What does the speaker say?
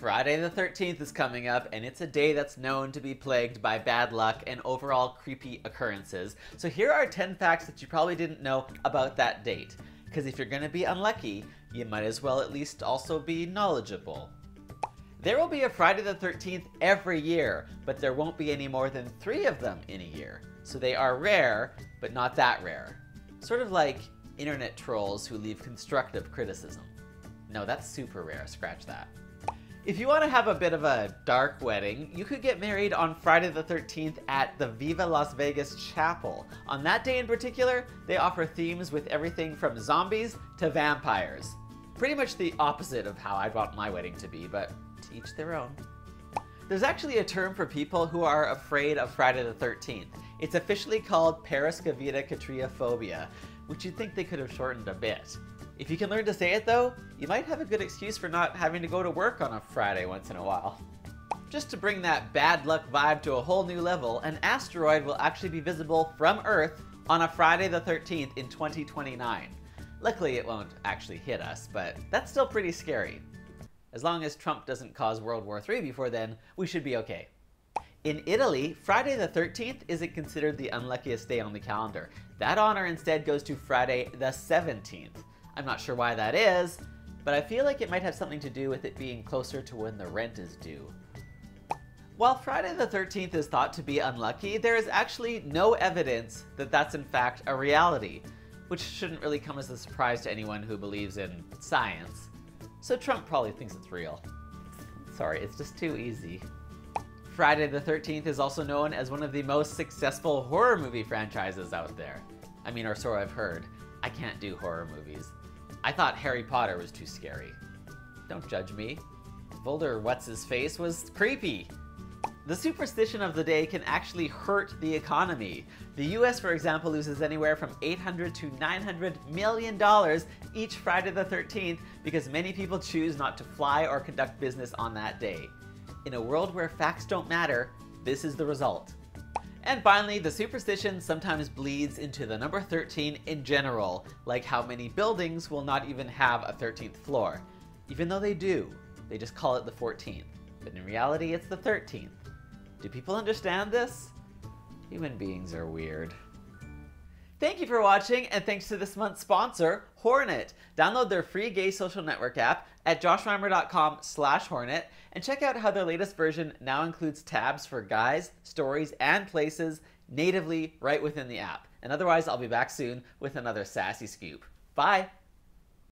Friday the 13th is coming up, and it's a day that's known to be plagued by bad luck and overall creepy occurrences. So here are 10 facts that you probably didn't know about that date. Because if you're going to be unlucky, you might as well at least also be knowledgeable. There will be a Friday the 13th every year, but there won't be any more than 3 of them in a year. So they are rare, but not that rare. Sort of like internet trolls who leave constructive criticism. No, that's super rare, scratch that. If you want to have a bit of a dark wedding, you could get married on Friday the 13th at the Viva Las Vegas Chapel. On that day in particular, they offer themes with everything from zombies to vampires. Pretty much the opposite of how I'd want my wedding to be, but to each their own. There's actually a term for people who are afraid of Friday the 13th. It's officially called Paraskevi, which you'd think they could have shortened a bit. If you can learn to say it though, you might have a good excuse for not having to go to work on a Friday once in a while. Just to bring that bad luck vibe to a whole new level, an asteroid will actually be visible from Earth on a Friday the 13th in 2029. Luckily it won't actually hit us, but that's still pretty scary. As long as Trump doesn't cause World War III before then, we should be okay. In Italy, Friday the 13th isn't considered the unluckiest day on the calendar. That honor instead goes to Friday the 17th. I'm not sure why that is, but I feel like it might have something to do with it being closer to when the rent is due. While Friday the 13th is thought to be unlucky, there is actually no evidence that that's in fact a reality, which shouldn't really come as a surprise to anyone who believes in science. So Trump probably thinks it's real. Sorry, it's just too easy. Friday the 13th is also known as one of the most successful horror movie franchises out there. I mean, or so I've heard. I can't do horror movies. I thought Harry Potter was too scary. Don't judge me. Boulder What's-His-Face was creepy. The superstition of the day can actually hurt the economy. The US, for example, loses anywhere from $800 to $900 million each Friday the 13th because many people choose not to fly or conduct business on that day. In a world where facts don't matter, this is the result. And finally, the superstition sometimes bleeds into the number 13 in general, like how many buildings will not even have a 13th floor. Even though they do, they just call it the 14th. But in reality, it's the 13th. Do people understand this? Human beings are weird. Thank you for watching, and thanks to this month's sponsor, Hornet. Download their free gay social network app at joshreimer.com/hornet and check out how their latest version now includes tabs for guys, stories, and places natively right within the app. And otherwise, I'll be back soon with another Sassy scoop. Bye!